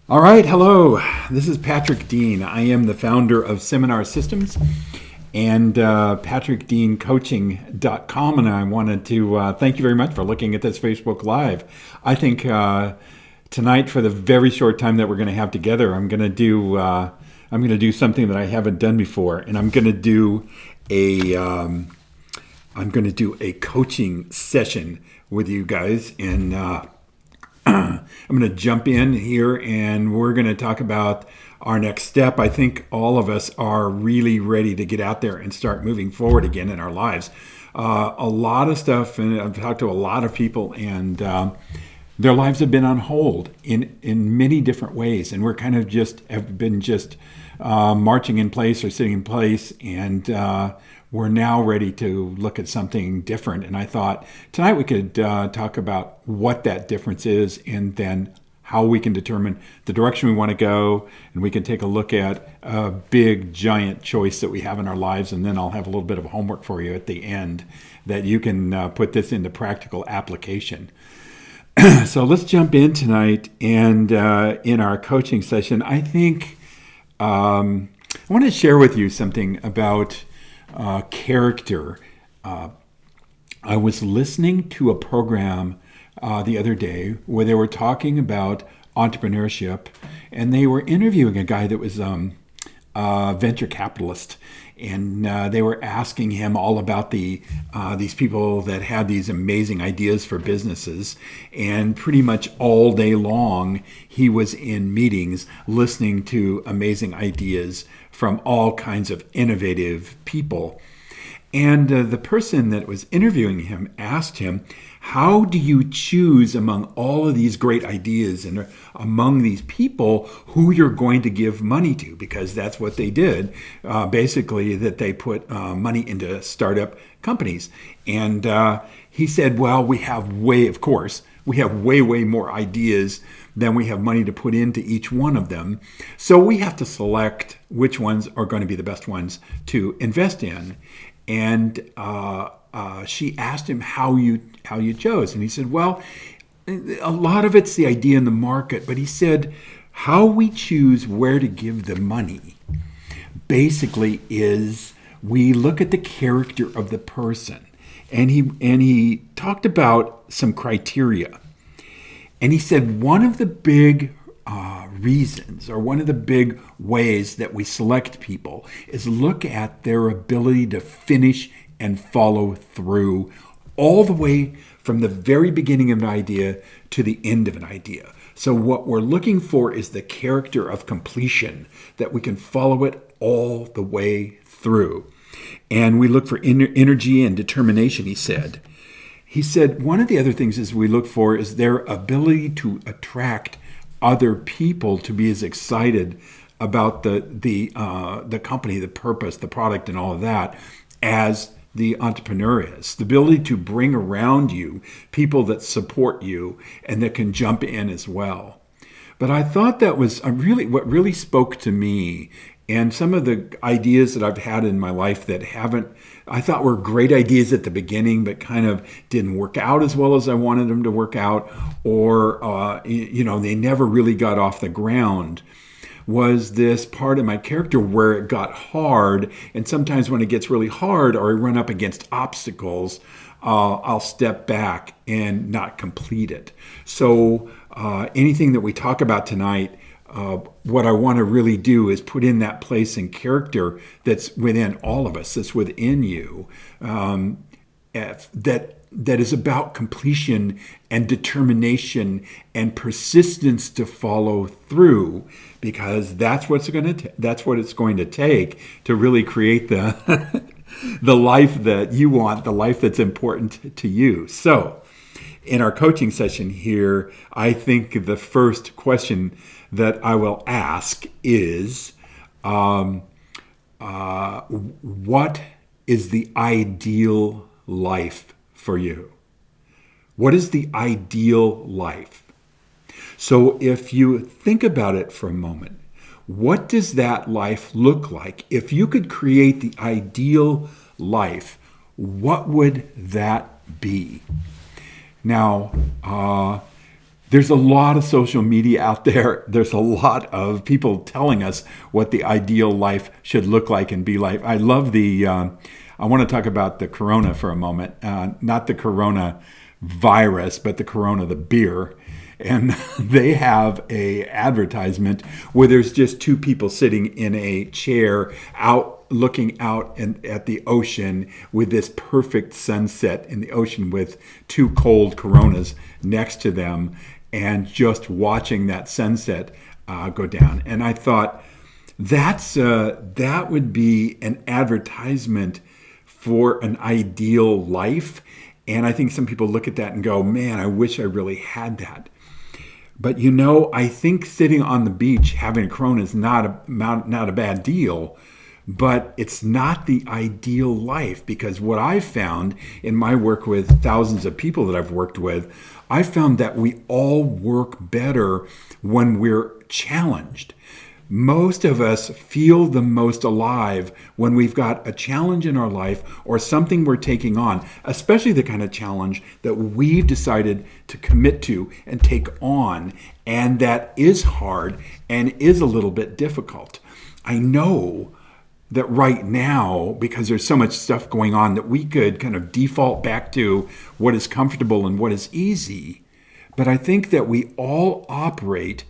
All right, hello. This is Patrick Dean. I am the founder of Seminar Systems and patrickdeancoaching.com, and I wanted to thank you very much for looking at this Facebook Live. I think tonight, for the very short time that we're going to have together, I'm going to do something that I haven't done before, and I'm going to do a coaching session with you guys, and I'm going to jump in here and we're going to talk about our next step. I think all of us are really ready to get out there and start moving forward again in our lives. A lot of stuff, and I've talked to a lot of people, and their lives have been on hold in many different ways, and we're kind of have been marching in place or sitting in place, and we're now ready to look at something different. And I thought tonight we could talk about what that difference is, and then how we can determine the direction we want to go, and we can take a look at a big giant choice that we have in our lives. And then I'll have a little bit of homework for you at the end that you can put this into practical application. So let's jump in tonight, and in our coaching session, I think I want to share with you something about character. I was listening to a program the other day where they were talking about entrepreneurship, and they were interviewing a guy that was a venture capitalist, and they were asking him all about these people that had these amazing ideas for businesses. And pretty much all day long, he was in meetings listening to amazing ideas from all kinds of innovative people. And the person that was interviewing him asked him, how do you choose among all of these great ideas and among these people who you're going to give money to? Because that's what they did, basically, that they put money into startup companies. And he said, well, we have way more ideas than we have money to put into each one of them. So we have to select which ones are going to be the best ones to invest in. And she asked him how you chose. And he said, well, a lot of it's the idea in the market. But he said, how we choose where to give the money basically is we look at the character of the person. And he talked about some criteria. And he said one of the big reasons, or one of the big ways that we select people, is look at their ability to finish and follow through all the way from the very beginning of an idea to the end of an idea. So what we're looking for is the character of completion, that we can follow it all the way through. And we look for energy and determination, he said. He said one of the other things is we look for is their ability to attract other people to be as excited about the company, the purpose, the product, and all of that as the entrepreneur is. The ability to bring around you people that support you and that can jump in as well. But I thought that was what really spoke to me, and some of the ideas that I've had in my life that I thought were great ideas at the beginning, but kind of didn't work out as well as I wanted them to work out, or they never really got off the ground, was this part of my character where it got hard. And sometimes when it gets really hard or I run up against obstacles, I'll step back and not complete it. So anything that we talk about tonight, what I want to really do is put in that place and character that's within all of us, that's within you, that is about completion and determination and persistence to follow through, because that's what it's going to take to really create the the life that you want, the life that's important to you. So in our coaching session here, I think the first question that I will ask is, what is the ideal life for you? What is the ideal life? So if you think about it for a moment, what does that life look like? If you could create the ideal life, what would that be? Now, There's a lot of social media out there. There's a lot of people telling us what the ideal life should look like and be like. I love I want to talk about the Corona for a moment. Not the Corona virus, but the Corona, the beer. And they have a advertisement where there's just two people sitting in a chair looking out at the ocean with this perfect sunset in the ocean with two cold Coronas next to them and just watching that sunset go down. And I thought that would be an advertisement for an ideal life. And I think some people look at that and go, man, I wish I really had that. But I think sitting on the beach having a Corona is not a bad deal, but it's not the ideal life, because what I've found in my work with thousands of people that I've worked with, I found that we all work better when we're challenged. Most of us feel the most alive when we've got a challenge in our life or something we're taking on, especially the kind of challenge that we've decided to commit to and take on, and that is hard and is a little bit difficult. I know that right now, because there's so much stuff going on, that we could kind of default back to what is comfortable and what is easy. But I think that we all operate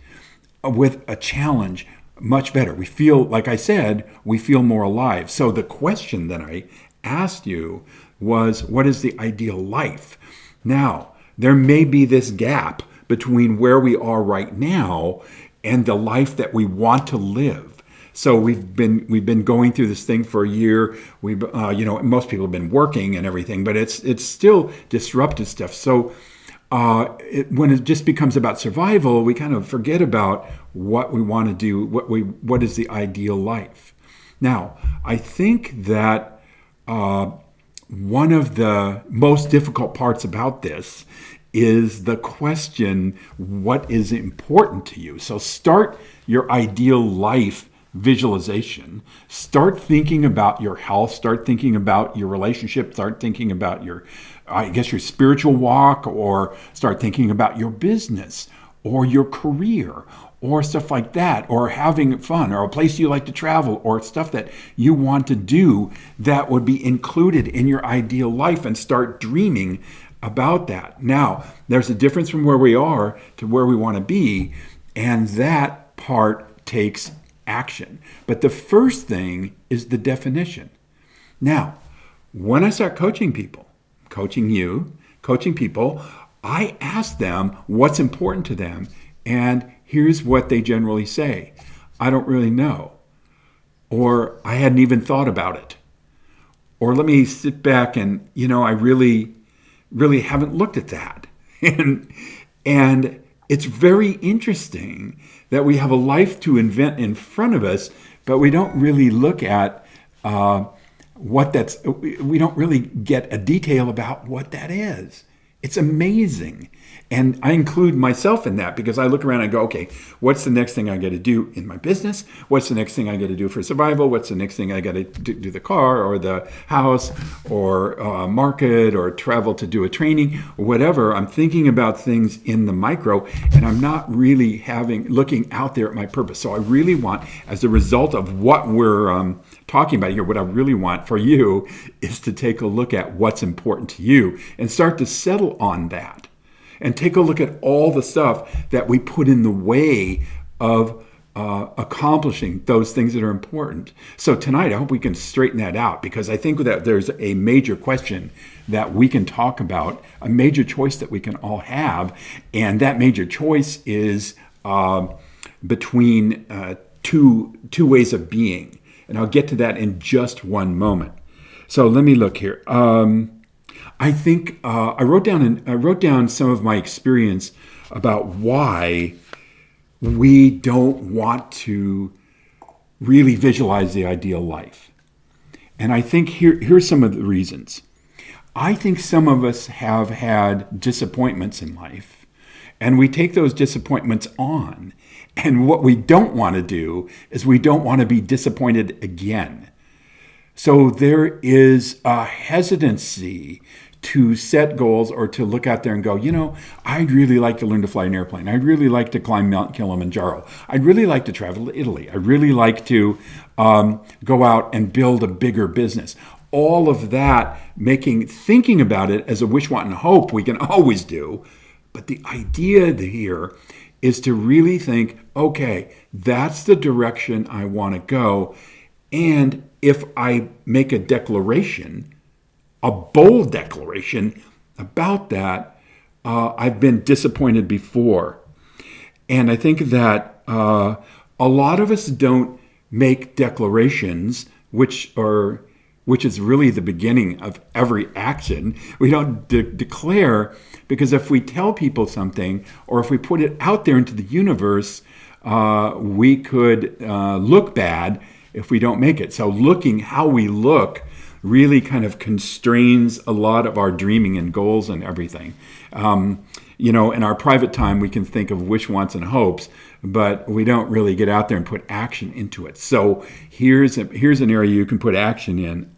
with a challenge much better. We feel, like I said, we feel more alive. So the question that I asked you was, what is the ideal life? Now, there may be this gap between where we are right now and the life that we want to live. So we've been going through this thing for a year. Most people have been working and everything, but it's still disruptive stuff. So when it just becomes about survival, we kind of forget about what we want to do, what is the ideal life. Now, I think that one of the most difficult parts about this is the question, what is important to you? So start your ideal life visualization. Start thinking about your health, start thinking about your relationship, start thinking about your spiritual walk, or start thinking about your business or your career or stuff like that, or having fun, or a place you like to travel, or stuff that you want to do that would be included in your ideal life, and start dreaming about that. Now, there's a difference from where we are to where we want to be, and that part takes action. But the first thing is the definition. Now, when I start coaching people, coaching people, I ask them what's important to them, and here's what they generally say. I don't really know, or I hadn't even thought about it, or let me sit back and, I really haven't looked at that. And it's very interesting that we have a life to invent in front of us, but we don't really look at we don't really get a detail about what that is. It's amazing. And I include myself in that, because I look around and go, okay, what's the next thing I got to do in my business? What's the next thing I got to do for survival? What's the next thing I got to do the car or the house or market or travel to do a training or whatever? I'm thinking about things in the micro, and I'm not really looking out there at my purpose. So I really want, as a result of what we're talking about here, what I really want for you is to take a look at what's important to you and start to settle on that. And take a look at all the stuff that we put in the way of accomplishing those things that are important. So tonight, I hope we can straighten that out, because I think that there's a major question that we can talk about, a major choice that we can all have. And that major choice is between two ways of being. And I'll get to that in just one moment. So let me look here. I think I wrote down some of my experience about why we don't want to really visualize the ideal life. And I think here's some of the reasons. I think some of us have had disappointments in life, and we take those disappointments on. And what we don't want to do is we don't want to be disappointed again. So there is a hesitancy to set goals or to look out there and go, I'd really like to learn to fly an airplane. I'd really like to climb Mount Kilimanjaro. I'd really like to travel to Italy. I'd really like to go out and build a bigger business. All of that, thinking about it as a wish, want, and hope, we can always do. But the idea here is to really think, okay, that's the direction I want to go. And if I make a declaration, a bold declaration about that, I've been disappointed before. And I think that a lot of us don't make declarations, which is really the beginning of every action. We don't declare, because if we tell people something, or if we put it out there into the universe, we could look bad if we don't make it. So how we look really kind of constrains a lot of our dreaming and goals and everything. In our private time, we can think of wish, wants, and hopes, but we don't really get out there and put action into it. So here's an area you can put action in.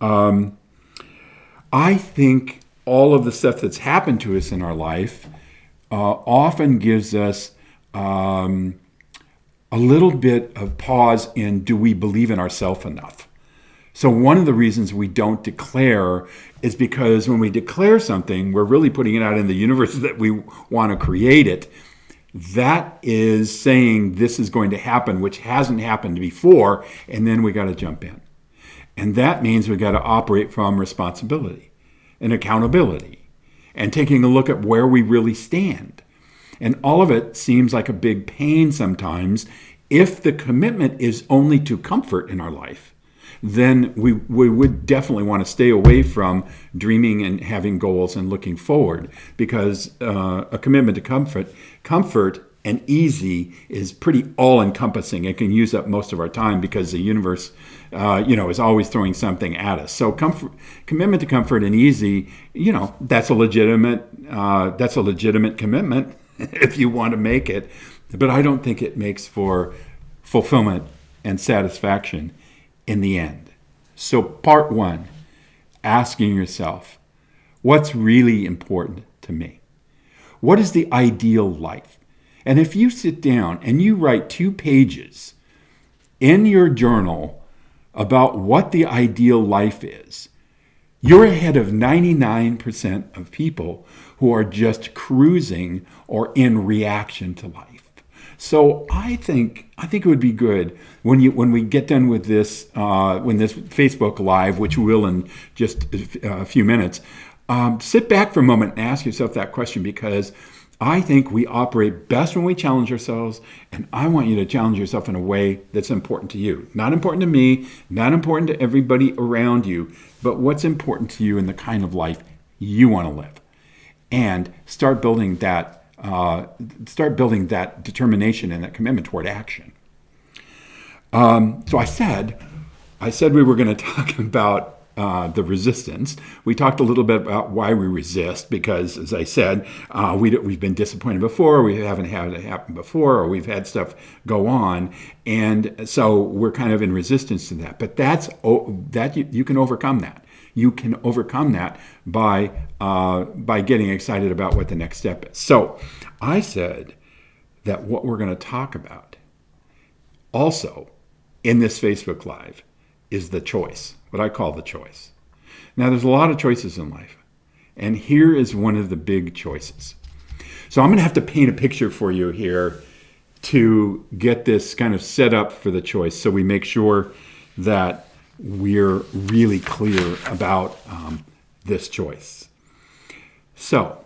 I think all of the stuff that's happened to us in our life often gives us a little bit of pause in, do we believe in ourselves enough? So one of the reasons we don't declare is because when we declare something, we're really putting it out in the universe that we want to create it. That is saying this is going to happen, which hasn't happened before, and then we got to jump in. And that means we got to operate from responsibility and accountability and taking a look at where we really stand. And all of it seems like a big pain sometimes. If the commitment is only to comfort in our life, then we would definitely want to stay away from dreaming and having goals and looking forward, because a commitment to comfort and easy is pretty all-encompassing. It can use up most of our time because the universe, is always throwing something at us. So commitment to comfort and easy, that's a legitimate commitment if you want to make it. But I don't think it makes for fulfillment and satisfaction in the end. So part one, asking yourself, what's really important to me? What is the ideal life? And if you sit down and you write 2 pages in your journal about what the ideal life is, you're ahead of 99% of people who are just cruising or in reaction to life. So I think it would be good when we get done with this when this Facebook Live, which we will in just a few minutes, sit back for a moment and ask yourself that question, because I think we operate best when we challenge ourselves, and I want you to challenge yourself in a way that's important to you. Not important to me, not important to everybody around you, but what's important to you and the kind of life you want to live. And start building that determination and that commitment toward action. So I said we were going to talk about the resistance. We talked a little bit about why we resist, because, as I said, we've been disappointed before, we haven't had it happen before, or we've had stuff go on, and so we're kind of in resistance to that. But you can overcome that. You can overcome that by getting excited about what the next step is. So I said that what we're going to talk about also in this Facebook Live is the choice, what I call the choice. Now, there's a lot of choices in life, and here is one of the big choices. So I'm going to have to paint a picture for you here to get this kind of set up for the choice, so we make sure that we're really clear about this choice. So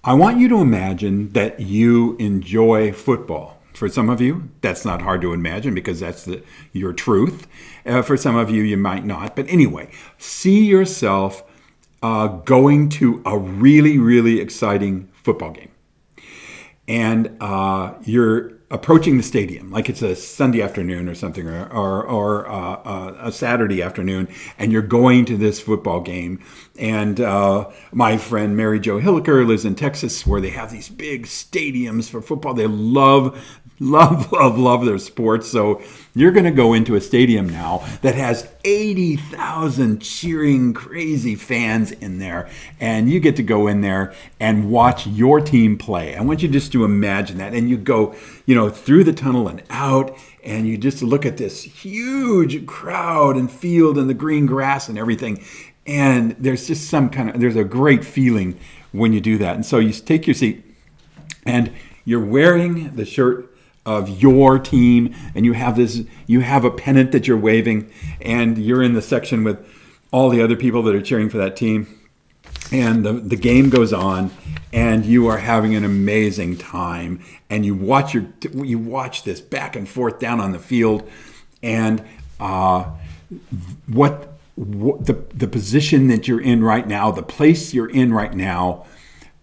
I want you to imagine that you enjoy football. For some of you, that's not hard to imagine, because that's your truth. For some of you, you might not. But anyway, see yourself going to a really, really exciting football game. And you're approaching the stadium, like it's a Sunday afternoon or something, or a Saturday afternoon, and you're going to this football game. And my friend Mary Jo Hilliker lives in Texas, where they have these big stadiums for football. They love their sports. So you're going to go into a stadium now that has 80,000 cheering, crazy fans in there. And you get to go in there and watch your team play. I want you just to imagine that. And you go, through the tunnel and out, and you just look at this huge crowd and field and the green grass and everything. And there's just there's a great feeling when you do that. And so you take your seat and you're wearing the shirt of your team, and you have a pennant that you're waving, and you're in the section with all the other people that are cheering for that team, and the game goes on, and you are having an amazing time, and you watch this back and forth down on the field, and the position that you're in right now, the place you're in right now,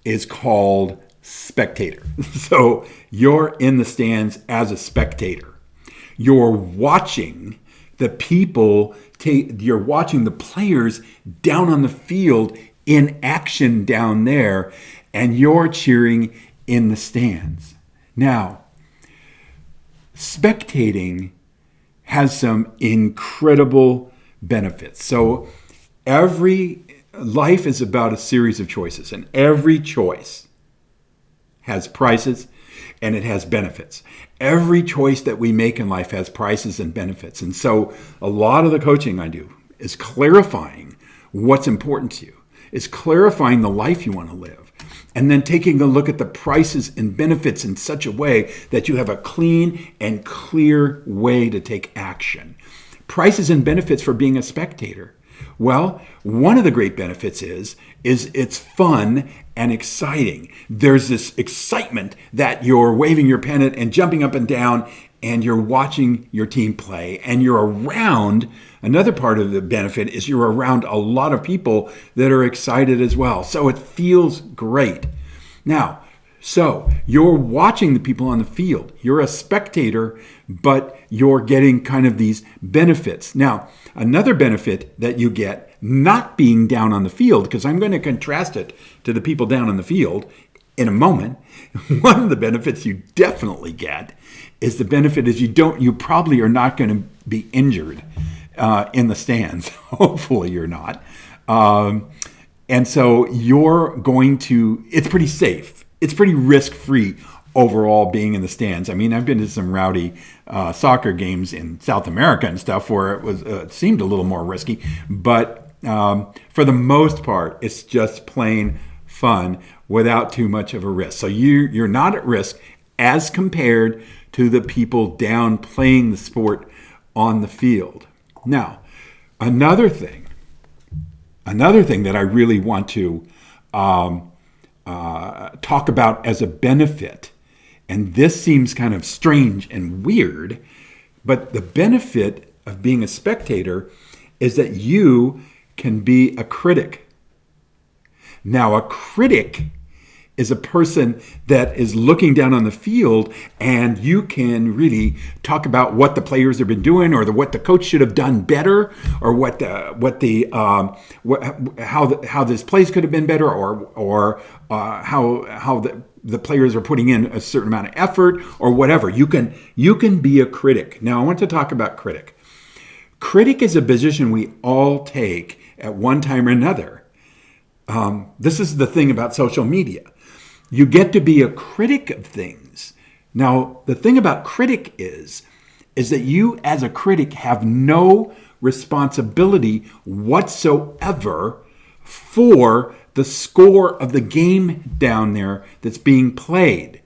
is called spectator. So you're in the stands as a spectator. You're watching the people, you're watching the players down on the field in action down there, and you're cheering in the stands. Now, spectating has some incredible benefits. So every life is about a series of choices, and every choice has prices and it has benefits. Every choice that we make in life has prices and benefits. And so a lot of the coaching I do is clarifying what's important to you, is clarifying the life you want to live, and then taking a look at the prices and benefits in such a way that you have a clean and clear way to take action. Prices and benefits for being a spectator. Well, one of the great benefits is it's fun and exciting. There's this excitement that you're waving your pennant and jumping up and down, and you're watching your team play, and you're around. Another part of the benefit is you're around a lot of people that are excited as well. So it feels great. Now, so you're watching the people on the field. You're a spectator, but you're getting kind of these benefits. Now, another benefit that you get not being down on the field, because I'm going to contrast it to the people down on the field in a moment. One of the benefits you definitely get is the benefit is you probably are not going to be injured in the stands. Hopefully you're not. And so it's pretty safe. It's pretty risk-free overall being in the stands. I mean, I've been to some rowdy soccer games in South America and stuff where it seemed a little more risky. But for the most part, it's just plain fun without too much of a risk. So you're not at risk as compared to the people down playing the sport on the field. Now, another thing that I really want to talk about as a benefit, and this seems kind of strange and weird, but the benefit of being a spectator is that you can be a critic. Now, a critic is a person that is looking down on the field, and you can really talk about what the players have been doing, or what the coach should have done better, or how this place could have been better, or how the players are putting in a certain amount of effort, or whatever. You can be a critic. Now, I want to talk about critic. Critic is a position we all take at one time or another. This is the thing about social media. You get to be a critic of things. Now, the thing about critic is that you as a critic have no responsibility whatsoever for the score of the game down there that's being played.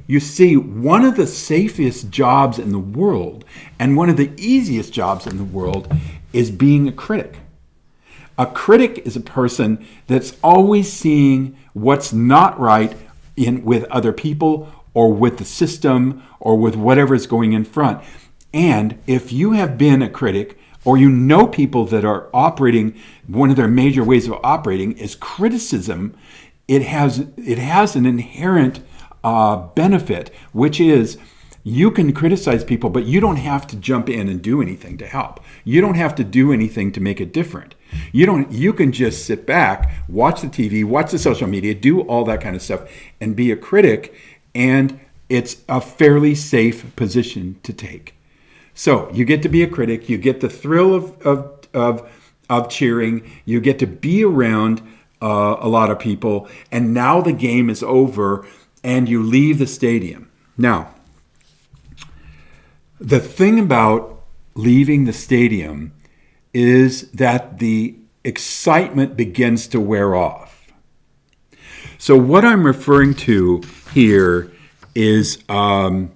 You see, one of the safest jobs in the world and one of the easiest jobs in the world is being a critic. A critic is a person that's always seeing what's not right with other people or with the system or with whatever is going in front. And if you have been a critic, or you know people that are operating, one of their major ways of operating is criticism, it has an inherent benefit, which is you can criticize people, but you don't have to jump in and do anything to help. You don't have to do anything to make it different. You can just sit back, watch the TV, watch the social media, do all that kind of stuff, and be a critic, and it's a fairly safe position to take. So you get to be a critic, you get the thrill of cheering, you get to be around a lot of people, and now the game is over, and you leave the stadium. Now, the thing about leaving the stadium is that the excitement begins to wear off. So what I'm referring to here is the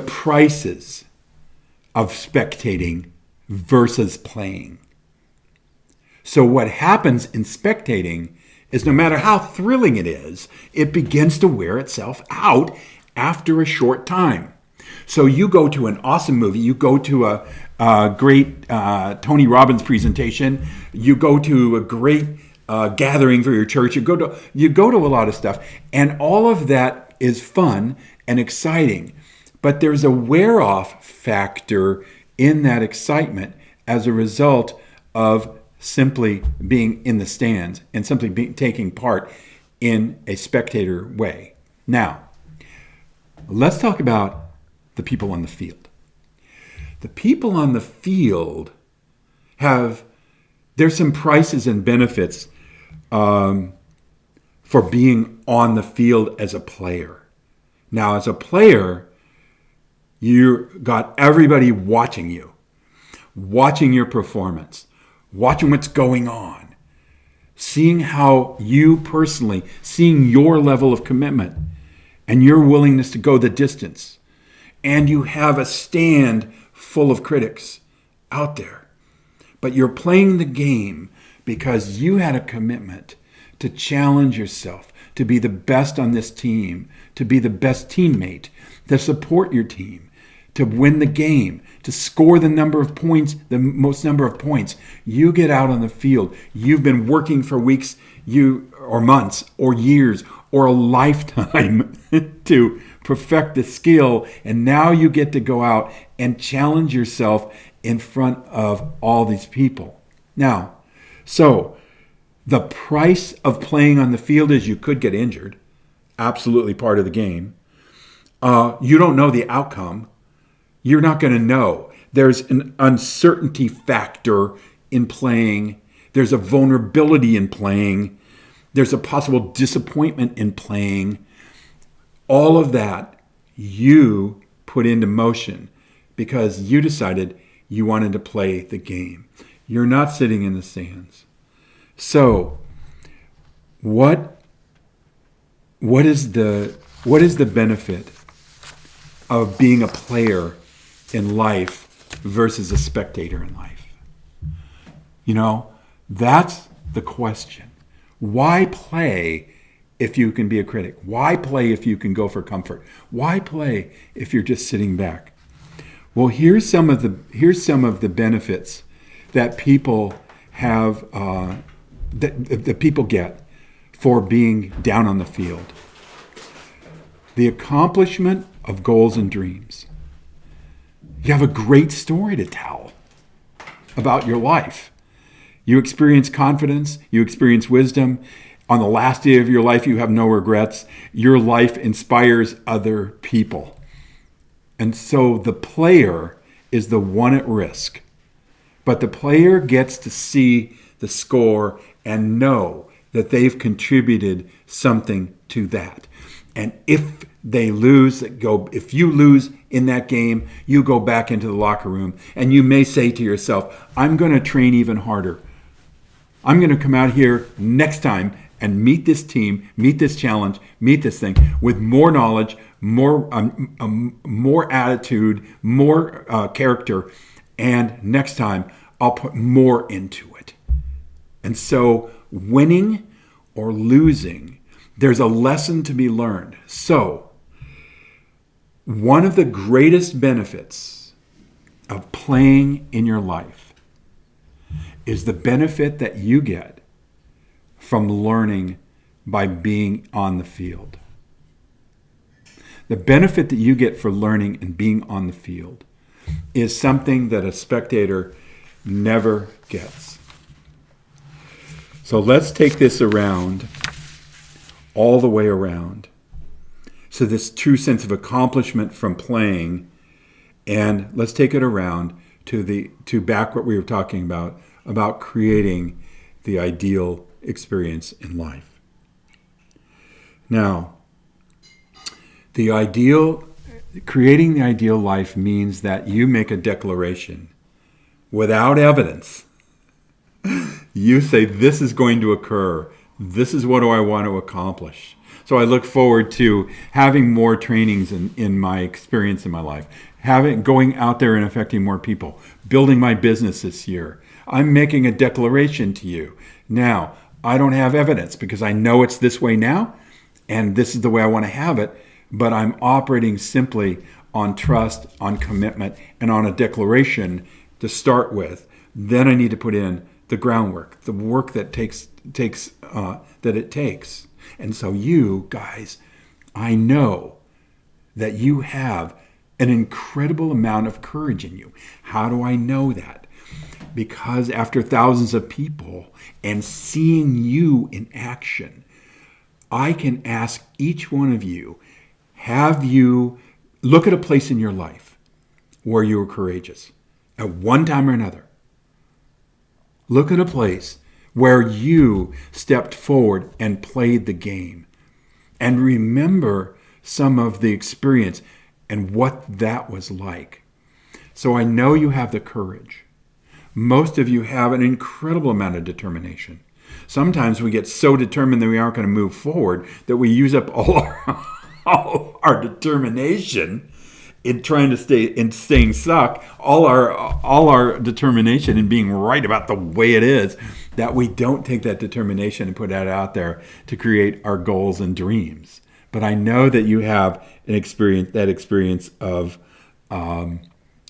prices of spectating versus playing. So what happens in spectating is no matter how thrilling it is, it begins to wear itself out after a short time. So you go to an awesome movie, you go to a great Tony Robbins presentation, you go to a great gathering for your church, you go to a lot of stuff, and all of that is fun and exciting. But there's a wear-off factor in that excitement as a result of simply being in the stands and simply taking part in a spectator way. Now, let's talk about the people on the field. The people on the field there's some prices and benefits for being on the field as a player. Now, as a player, you got everybody watching you, watching your performance, watching what's going on, seeing how you personally, seeing your level of commitment and your willingness to go the distance. And you have a stand full of critics out there. But you're playing the game because you had a commitment to challenge yourself, to be the best on this team, to be the best teammate, to support your team, to win the game, to score the most number of points. You get out on the field. You've been working for weeks, or months, or years, or a lifetime to perfect the skill, and now you get to go out and challenge yourself in front of all these people. Now, so the price of playing on the field is you could get injured. Absolutely part of the game. You don't know the outcome. You're not going to know. There's an uncertainty factor in playing. There's a vulnerability in playing. There's a possible disappointment in playing. All of that you put into motion because you decided you wanted to play the game. You're not sitting in the stands. So, what is the benefit of being a player in life versus a spectator in life? That's the question. Why play if you can be a critic? Why play if you can go for comfort? Why play if you're just sitting back? Well, here's some of the benefits that people have, that people get for being down on the field. The accomplishment of goals and dreams. You have a great story to tell about your life. You experience confidence. You experience wisdom. On the last day of your life, you have no regrets. Your life inspires other people. And so the player is the one at risk. But the player gets to see the score and know that they've contributed something to that. And if you lose in that game, you go back into the locker room and you may say to yourself, I'm going to train even harder. I'm going to come out here next time and meet this team, meet this challenge, meet this thing with more knowledge, more attitude, more character, and next time I'll put more into it. And so winning or losing, there's a lesson to be learned. So one of the greatest benefits of playing in your life is the benefit that you get from learning by being on the field. The benefit that you get for learning and being on the field is something that a spectator never gets. So let's take this around, all the way around. So this true sense of accomplishment from playing, and let's take it around to back what we were talking about creating the ideal experience in life. Now, creating the ideal life means that you make a declaration without evidence. You say, this is going to occur. This is what do I want to accomplish. So I look forward to having more trainings in my experience in my life, going out there and affecting more people, building my business this year. I'm making a declaration to you. Now, I don't have evidence because I know it's this way now, and this is the way I want to have it, but I'm operating simply on trust, on commitment, and on a declaration to start with. Then I need to put in the groundwork, the work that it takes. And so you guys, I know that you have an incredible amount of courage in you. How do I know that? Because after thousands of people and seeing you in action, I can ask each one of you, have you look at a place in your life where you were courageous at one time or another? Look at a place where you stepped forward and played the game. And remember some of the experience and what that was like. So I know you have the courage. Most of you have an incredible amount of determination. Sometimes we get so determined that we aren't going to move forward that we use up all our determination in trying to staying stuck, all our determination in being right about the way it is, that we don't take that determination and put that out there to create our goals and dreams. But I know that you have that experience of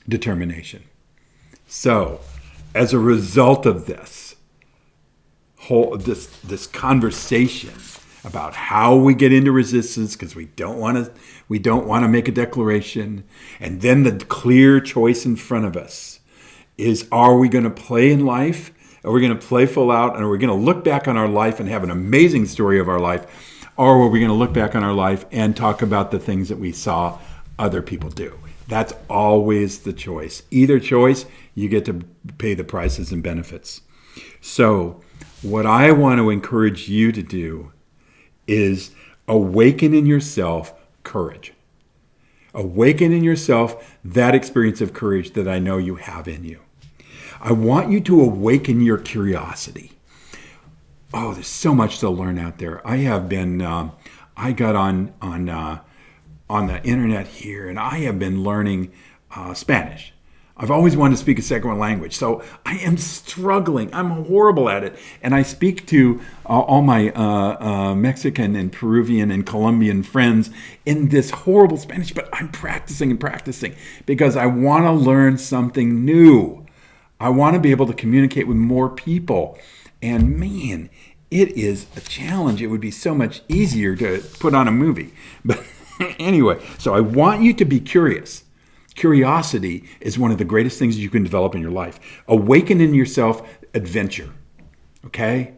determination. So, as a result of this conversation about how we get into resistance, because we don't want to make a declaration, and then the clear choice in front of us is: are we going to play in life? Are we going to play full out, and are we going to look back on our life and have an amazing story of our life? Or are we going to look back on our life and talk about the things that we saw other people do? That's always the choice. Either choice, you get to pay the prices and benefits. So what I want to encourage you to do is awaken in yourself courage. Awaken in yourself that experience of courage that I know you have in you. I want you to awaken your curiosity. Oh, there's so much to learn out there. I have been, I got on the internet here, and I have been learning Spanish. I've always wanted to speak a second language, so I am struggling. I'm horrible at it. And I speak to all my Mexican and Peruvian and Colombian friends in this horrible Spanish, but I'm practicing and practicing because I want to learn something new. I want to be able to communicate with more people. And man, it is a challenge. It would be so much easier to put on a movie. But anyway, so I want you to be curious. Curiosity is one of the greatest things you can develop in your life. Awaken in yourself adventure. Okay?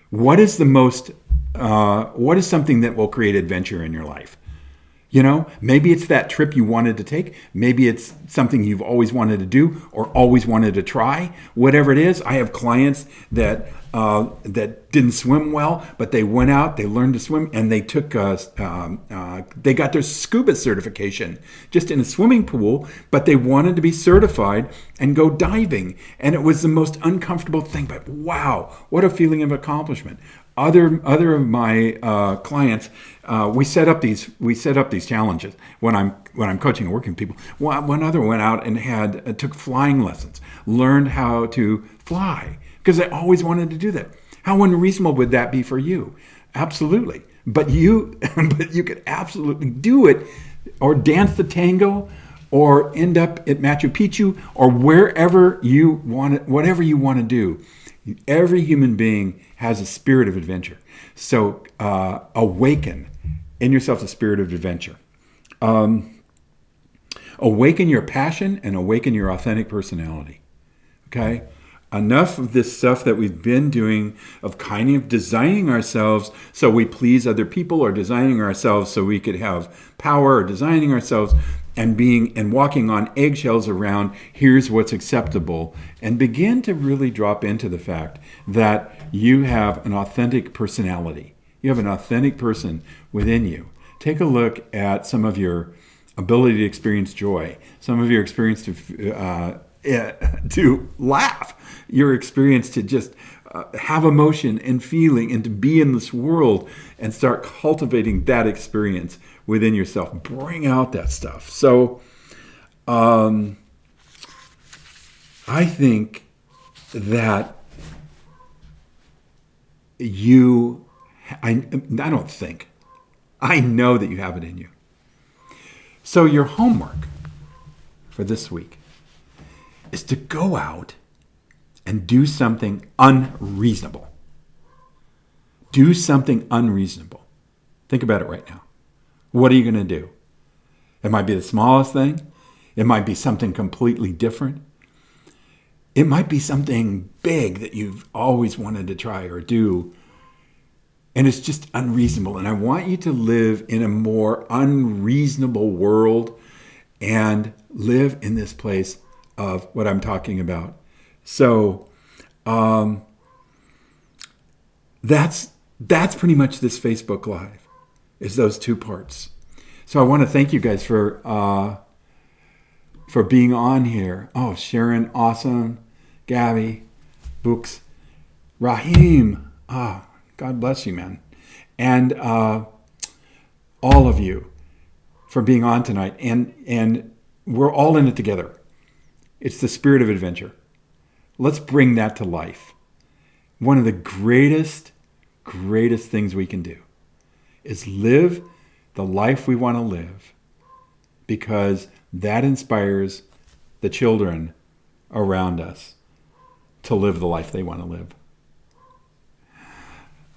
What is something that will create adventure in your life? You know, maybe it's that trip you wanted to take. Maybe it's something you've always wanted to do or always wanted to try. Whatever it is, I have clients that didn't swim well, but they went out, they learned to swim, and they took they got their scuba certification just in a swimming pool, but they wanted to be certified and go diving, and it was the most uncomfortable thing. But wow, what a feeling of accomplishment! Other of my clients, we set up these challenges when I'm coaching and working with people. One other went out and took flying lessons, learned how to fly because they always wanted to do that. How unreasonable would that be for you? Absolutely, but you could absolutely do it, or dance the tango, or end up at Machu Picchu, or wherever you want it, whatever you want to do. Every human being has a spirit of adventure. So awaken in yourself the spirit of adventure. Awaken your passion and awaken your authentic personality. Okay? Enough of this stuff that we've been doing of kind of designing ourselves so we please other people, or designing ourselves so we could have power, or designing ourselves and being and walking on eggshells around here's what's acceptable, and begin to really drop into the fact that you have an authentic personality. You have an authentic person within you. Take a look at some of your ability to experience joy, some of your experience to laugh, your experience to just have emotion and feeling and to be in this world, and start cultivating that experience within yourself. Bring out that stuff. So I think that I know that you have it in you. So your homework for this week is to go out and do something unreasonable. Do something unreasonable. Think about it right now. What are you going to do? It might be the smallest thing. It might be something completely different. It might be something big that you've always wanted to try or do, and it's just unreasonable. And I want you to live in a more unreasonable world and live in this place of what I'm talking about. So that's pretty much this Facebook Live, is those two parts. So I want to thank you guys for being on here. Oh, Sharon, awesome. Gabby, Books, Raheem, God bless you, man. And all of you for being on tonight. And we're all in it together. It's the spirit of adventure. Let's bring that to life. One of the greatest things we can do is live the life we want to live, because that inspires the children around us to live the life they want to live.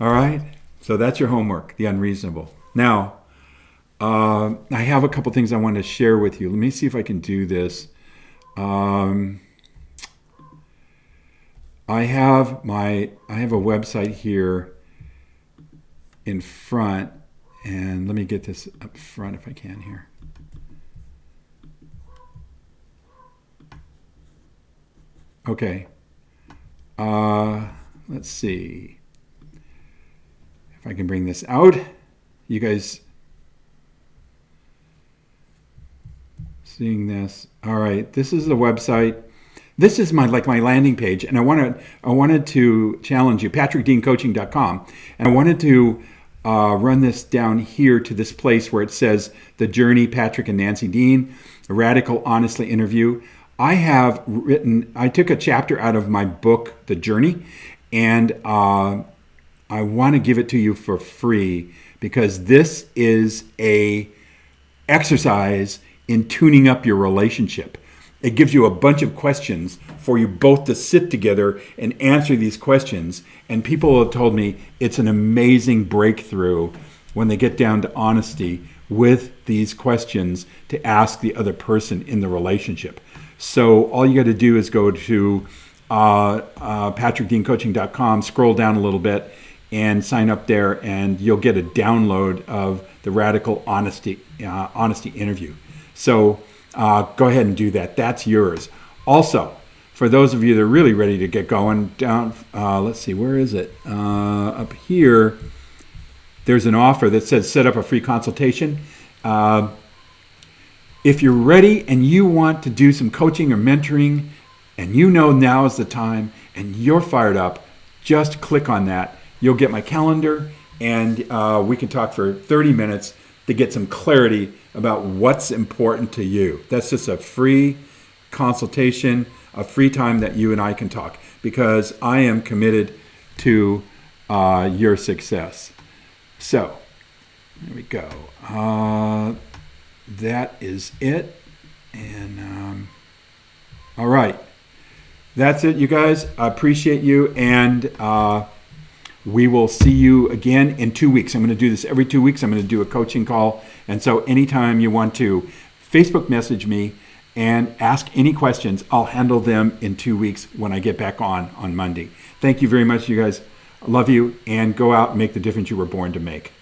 All right? So that's your homework, the unreasonable. Now, I have a couple things I want to share with you. Let me see if I can do this. I have a website here in front, and let me get this up front if I can here. Okay. Let's see if I can bring this out. You guys seeing this? All right. This is the website. This is my landing page, and I wanted to challenge you, patrickdeancoaching.com, and I wanted to run this down here to this place where it says The Journey, Patrick and Nancy Dean, a radical, honestly interview. I took a chapter out of my book, The Journey, and I want to give it to you for free, because this is a exercise in tuning up your relationship. It gives you a bunch of questions for you both to sit together and answer these questions. And people have told me it's an amazing breakthrough when they get down to honesty with these questions to ask the other person in the relationship. So all you got to do is go to patrickdeancoaching.com, scroll down a little bit, and sign up there, and you'll get a download of the Radical Honesty interview. So go ahead and do that. That's yours. Also, for those of you that are really ready to get going, down, let's see, where is it? Up here, there's an offer that says set up a free consultation. If you're ready and you want to do some coaching or mentoring, and you know now is the time, and you're fired up, just click on that. You'll get my calendar, and we can talk for 30 minutes to get some clarity about what's important to you. That's just a free consultation, a free time that you and I can talk, because I am committed to your success. So, there we go. That is it. And all right. That's it, you guys. I appreciate you. And We will see you again in 2 weeks. I'm going to do this every 2 weeks. I'm going to do a coaching call. And so anytime you want to Facebook message me and ask any questions, I'll handle them in 2 weeks when I get back on Monday. Thank you very much, you guys. I love you, and go out and make the difference you were born to make.